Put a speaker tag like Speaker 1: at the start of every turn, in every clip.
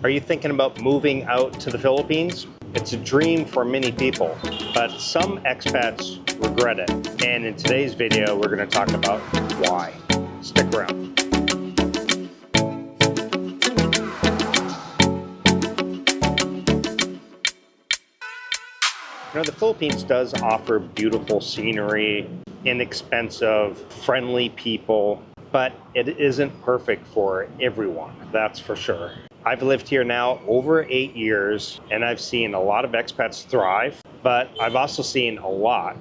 Speaker 1: Are you thinking about moving out to the Philippines? It's a dream for many people, but some expats regret it. And in today's video, we're going to talk about why. Stick around. You know, the Philippines does offer beautiful scenery, inexpensive, friendly people, but it isn't perfect for everyone, that's for sure. I've lived here now over 8 years, and I've seen a lot of expats thrive, but I've also seen a lot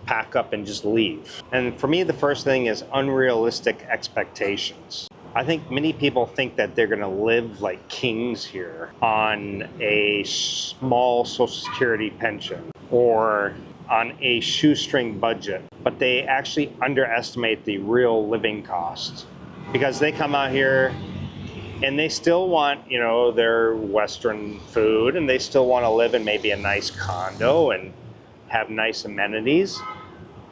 Speaker 1: pack up and just leave. And for me, the first thing is unrealistic expectations. I think many people think that they're gonna live like kings here on a small Social Security pension or on a shoestring budget, but they actually underestimate the real living costs because they come out here and they still want, you know, their Western food, and they still want to live in maybe a nice condo and have nice amenities.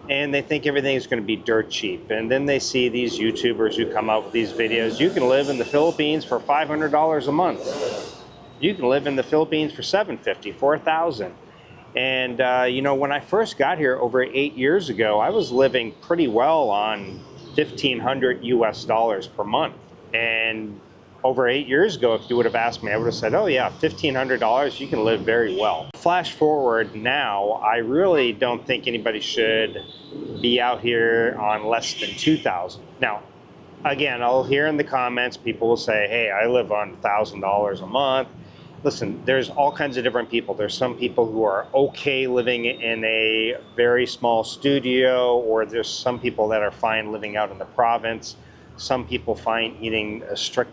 Speaker 1: And they think everything is going to be dirt cheap. And then they see these YouTubers who come out with these videos. You can live in the Philippines for $500 a month. You can live in the Philippines for $750, for $1,000. And you know, when I first got here over 8 years ago, I was living pretty well on $1,500 US per month. And over 8 years ago, if you would have asked me, I would have said, oh yeah, $1,500, you can live very well. Flash forward now, I really don't think anybody should be out here on less than $2,000. Now, again, I'll hear in the comments, people will say, hey, I live on $1,000 a month. Listen, there's all kinds of different people. There's some people who are okay living in a very small studio, or there's some people that are fine living out in the province. Some people find eating a strict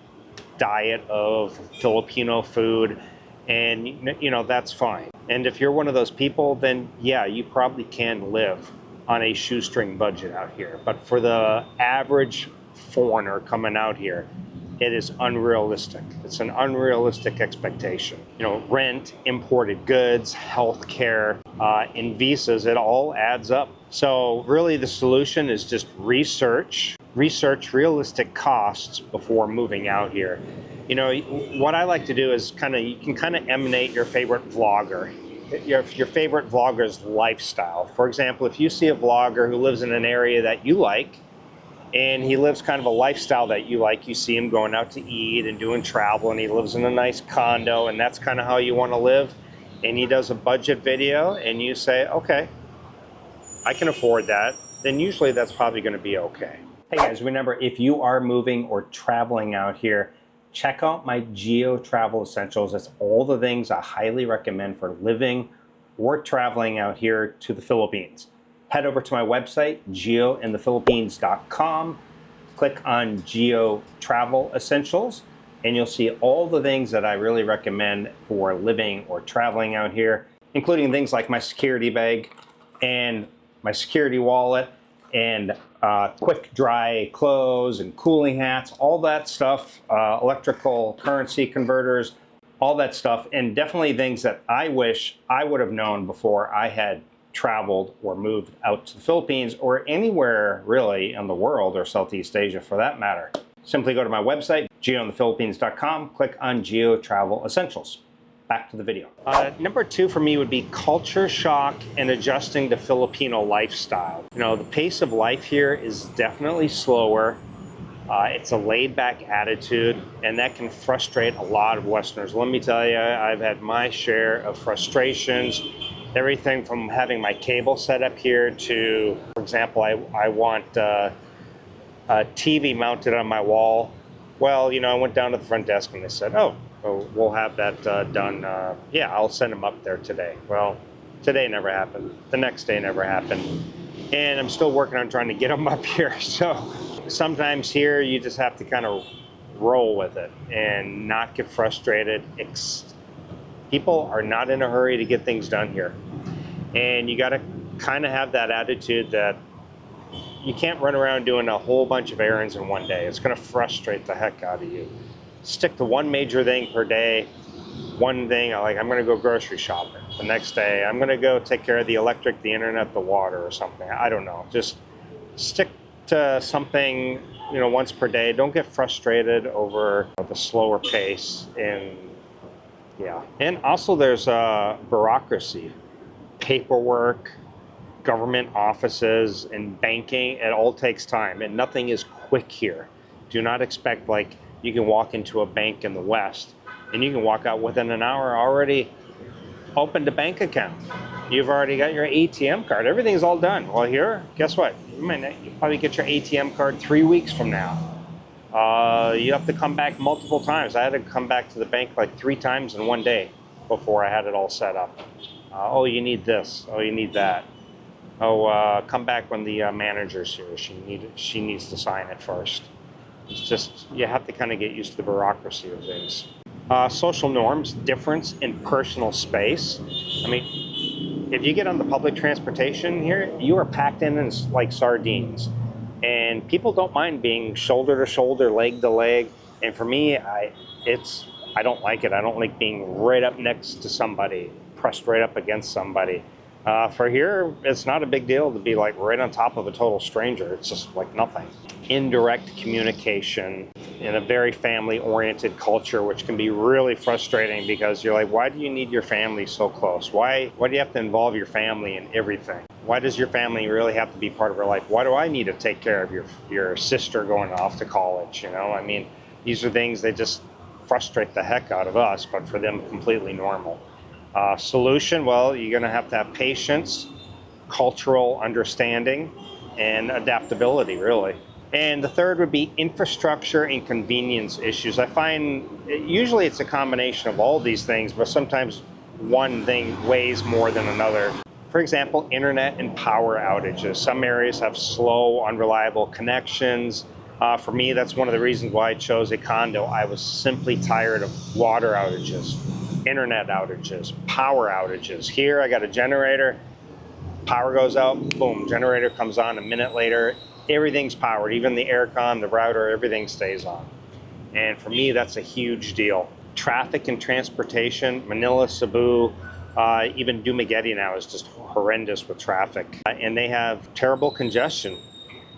Speaker 1: diet of Filipino food, and you know, that's fine. And if you're one of those people, then yeah, you probably can live on a shoestring budget out here. But for the average foreigner coming out here, it is unrealistic. It's an unrealistic expectation. You know, rent, imported goods, healthcare, and visas, it all adds up. So really the solution is just research realistic costs before moving out here. You know, what I like to do is you can kind of emanate your favorite vlogger, your favorite vlogger's lifestyle. For example, if you see a vlogger who lives in an area that you like, and he lives kind of a lifestyle that you like, you see him going out to eat and doing travel, and he lives in a nice condo, and that's kind of how you want to live, and he does a budget video, and you say, okay, I can afford that, then usually that's probably going to be okay. Hey guys, remember, if you are moving or traveling out here, check out my Geo Travel Essentials. That's all the things I highly recommend for living or traveling out here to the Philippines. Head over to my website, geointhephilippines.com. Click on Geo Travel Essentials, and you'll see all the things that I really recommend for living or traveling out here, including things like my security bag and my security wallet, and quick dry clothes and cooling hats, all that stuff, electrical currency converters, all that stuff, and definitely things that I wish I would have known before I had traveled or moved out to the Philippines, or anywhere really in the world, or Southeast Asia for that matter. Simply go to my website, geointhephilippines.com, click on Geo Travel Essentials. Back to the video. Number 2 for me would be culture shock and adjusting to Filipino lifestyle. You know, the pace of life here is definitely slower. It's a laid-back attitude, and that can frustrate a lot of Westerners. Let me tell you, I've had my share of frustrations. Everything from having my cable set up here to, for example, I want a TV mounted on my wall. Well, you know, I went down to the front desk and they said, oh, we'll have that done. Yeah, I'll send them up there today. Well, today never happened. The next day never happened. And I'm still working on trying to get them up here. So sometimes here you just have to kind of roll with it and not get frustrated. People are not in a hurry to get things done here. And you got to kind of have that attitude that you can't run around doing a whole bunch of errands in one day. It's going to frustrate the heck out of you. Stick to one major thing per day. One thing, like I'm going to go grocery shopping. The next day, I'm going to go take care of the electric, the internet, the water, or something. I don't know. Just stick to something once per day. Don't get frustrated over the slower pace. And yeah, and also there's bureaucracy, paperwork, government offices, and banking. It all takes time, and nothing is quick here. Do not expect like you can walk into a bank in the West and you can walk out within an hour already opened a bank account. You've already got your ATM card. Everything's all done. Well, here, guess what? You probably get your ATM card 3 weeks from now. You have to come back multiple times. I had to come back to the bank like 3 times in one day before I had it all set up. Oh, you need this. Oh, you need that. Oh, come back when the manager's here. She needs to sign it first. It's just, you have to kind of get used to the bureaucracy of things. Social norms, difference in personal space. I mean, if you get on the public transportation here, you are packed in like sardines. And people don't mind being shoulder to shoulder, leg to leg. And for me, I don't like it. I don't like being right up next to somebody, pressed right up against somebody. For here, it's not a big deal to be like right on top of a total stranger. It's just like nothing. Indirect communication in a very family-oriented culture, which can be really frustrating because you're like, why do you need your family so close? Why do you have to involve your family in everything? Why does your family really have to be part of our life? Why do I need to take care of your sister going off to college? I mean, these are things that just frustrate the heck out of us, but for them, completely normal. Solution, well, you're going to have patience, cultural understanding, and adaptability, really. And the third would be infrastructure and convenience issues. I find usually it's a combination of all these things, but sometimes one thing weighs more than another. For example, internet and power outages. Some areas have slow, unreliable connections. For me, that's one of the reasons why I chose a condo. I was simply tired of water outages, internet outages, power outages. Here, I got a generator. Power goes out, boom, generator comes on a minute later. Everything's powered, even the aircon, the router, everything stays on. And for me, that's a huge deal. Traffic and transportation, Manila, Cebu, even Dumaguete now is just horrendous with traffic. And they have terrible congestion.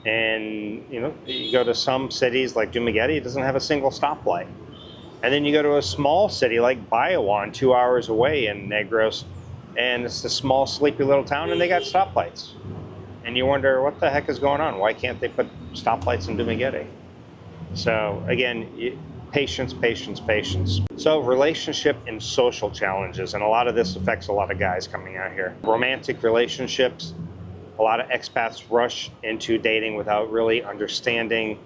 Speaker 1: And you go to some cities like Dumaguete, it doesn't have a single stoplight. And then you go to a small city like Bayawan, 2 hours away in Negros, and it's a small, sleepy little town, and they got stoplights. And you wonder, what the heck is going on? Why can't they put stoplights in Dumaguete? So again, patience, patience, patience. So relationship and social challenges, and a lot of this affects a lot of guys coming out here. Romantic relationships, a lot of expats rush into dating without really understanding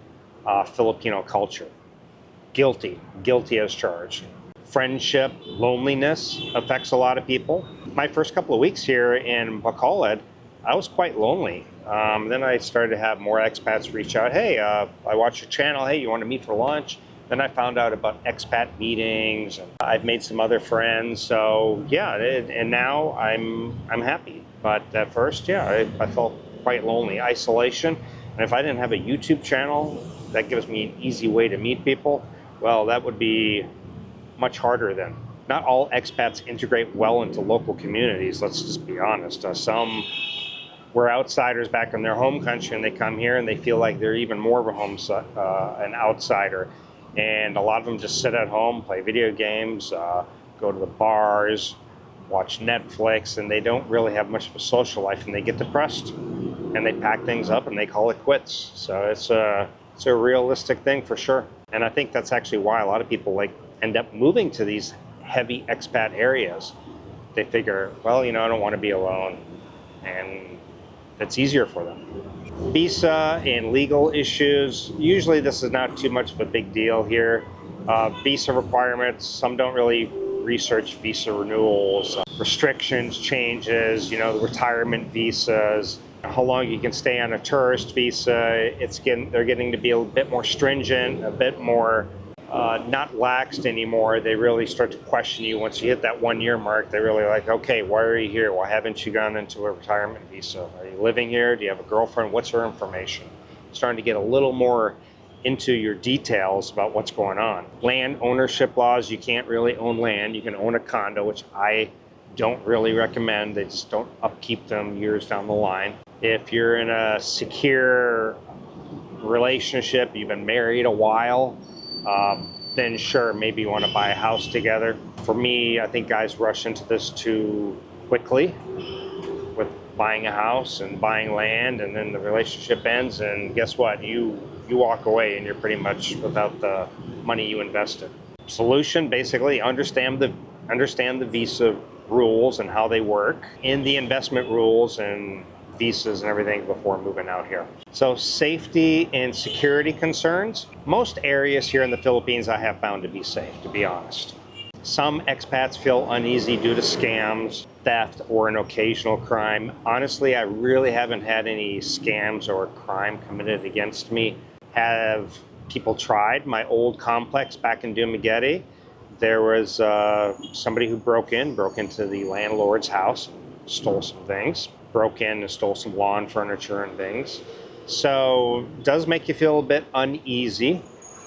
Speaker 1: Filipino culture. Guilty as charged. Friendship, loneliness affects a lot of people. My first couple of weeks here in Bacolod, I was quite lonely. Then I started to have more expats reach out. Hey, I watched your channel. Hey, you want to meet for lunch? Then I found out about expat meetings, and I've made some other friends. So yeah, and now I'm happy. But at first, yeah, I felt quite lonely. Isolation. And if I didn't have a YouTube channel that gives me an easy way to meet people, well, that would be much harder then. Not all expats integrate well into local communities, let's just be honest. Some were outsiders back in their home country, and they come here and they feel like they're even more of an outsider. And a lot of them just sit at home, play video games, go to the bars, watch Netflix, and they don't really have much of a social life, and they get depressed and they pack things up and they call it quits. So it's a realistic thing for sure. And I think that's actually why a lot of people end up moving to these heavy expat areas. They figure, well, I don't want to be alone, and it's easier for them. Visa and legal issues. Usually this is not too much of a big deal here. Visa requirements, some don't really research visa renewals, restrictions, changes, the retirement visas, how long you can stay on a tourist visa. They're getting to be a bit more stringent, a bit more not laxed anymore. They really start to question you once you hit that 1 year mark. They're really like, okay, why are you here? Why haven't you gone into a retirement visa? Are you living here? Do you have a girlfriend? What's her information? Starting to get a little more into your details about what's going on. Land ownership laws, you can't really own land. You can own a condo, which I don't really recommend. They just don't upkeep them years down the line. If you're in a secure relationship, you've been married a while, then sure, maybe you want to buy a house together. For me, I think guys rush into this too quickly with buying a house and buying land, and then the relationship ends, and guess what? You walk away and you're pretty much without the money you invested. Solution, basically understand the visa rules and how they work, in the investment rules and visas and everything before moving out here. So safety and security concerns. Most areas here in the Philippines I have found to be safe, to be honest. Some expats feel uneasy due to scams, theft, or an occasional crime. Honestly, I really haven't had any scams or crime committed against me. Have people tried? My old complex back in Dumaguete, there was somebody who broke into the landlord's house, stole some things, broke in and stole some lawn furniture and things. So it does make you feel a bit uneasy.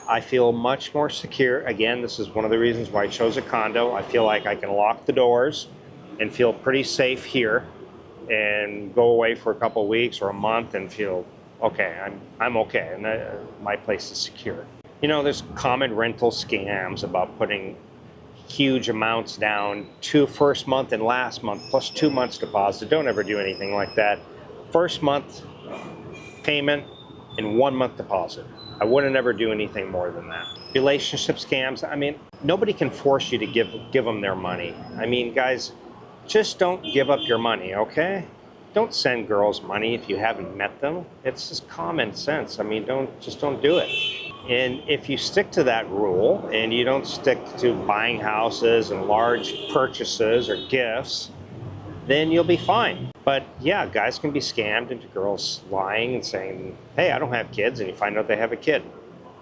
Speaker 1: I feel much more secure. Again, this is one of the reasons why I chose a condo. I feel like I can lock the doors and feel pretty safe here and go away for a couple of weeks or a month and feel okay, I'm okay, and my place is secure. You know, there's common rental scams about putting huge amounts down, first month and last month, plus 2 months deposit. Don't ever do anything like that. First month payment and 1 month deposit. I wouldn't ever do anything more than that. Relationship scams, I mean, nobody can force you to give them their money. I mean, guys, just don't give up your money, okay? Don't send girls money if you haven't met them. It's just common sense. I mean, don't do it. And if you stick to that rule and you don't stick to buying houses and large purchases or gifts, then you'll be fine. But yeah, guys can be scammed into girls lying and saying, hey, I don't have kids, and you find out they have a kid.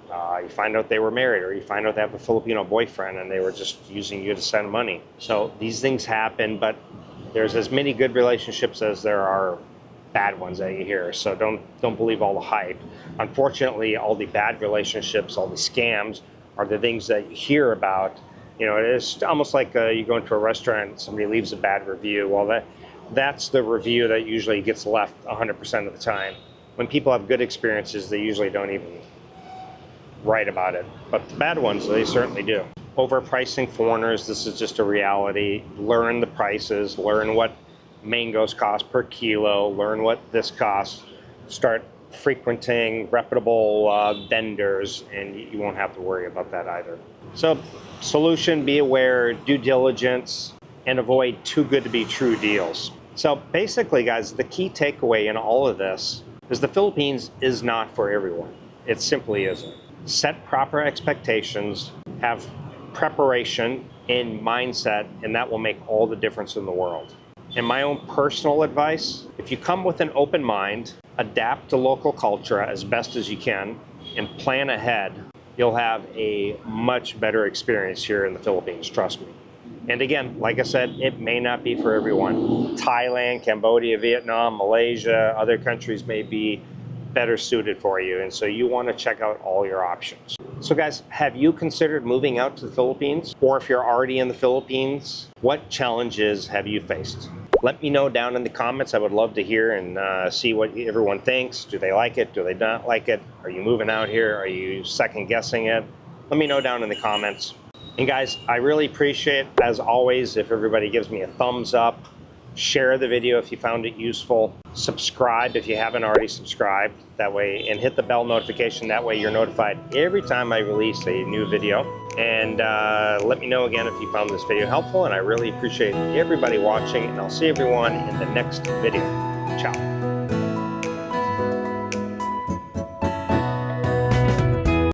Speaker 1: You find out they were married, or you find out they have a Filipino boyfriend and they were just using you to send money. So these things happen, but there's as many good relationships as there are bad ones that you hear. So don't believe all the hype. Unfortunately, all the bad relationships, all the scams are the things that you hear about. You know, it's almost like you go into a restaurant and somebody leaves a bad review. Well, that's the review that usually gets left 100% of the time. When people have good experiences, they usually don't even write about it. But the bad ones, they certainly do. Overpricing foreigners, this is just a reality. Learn the prices, learn what mangoes cost per kilo, learn what this costs. Start frequenting reputable vendors, and you won't have to worry about that either. So, solution, be aware, due diligence, and avoid too good to be true deals. So basically, guys, the key takeaway in all of this is the Philippines is not for everyone. It simply isn't. Set proper expectations, have preparation and mindset, and that will make all the difference in the world. In my own personal advice, if you come with an open mind, adapt to local culture as best as you can, and plan ahead, you'll have a much better experience here in the Philippines, trust me. And again, like I said, it may not be for everyone. Thailand, Cambodia, Vietnam, Malaysia, other countries may be better suited for you, and so you want to check out all your options. So guys, have you considered moving out to the Philippines? Or if you're already in the Philippines, what challenges have you faced? Let me know down in the comments. I would love to hear and see what everyone thinks. Do they like it? Do they not like it? Are you moving out here? Are you second guessing it? Let me know down in the comments. And guys, I really appreciate, as always, if everybody gives me a thumbs up, share the video if you found it useful, subscribe if you haven't already subscribed, that way, and hit the bell notification, that way you're notified every time I release a new video. And let me know again if you found this video helpful, and I really appreciate everybody watching, and I'll see everyone in the next video. Ciao.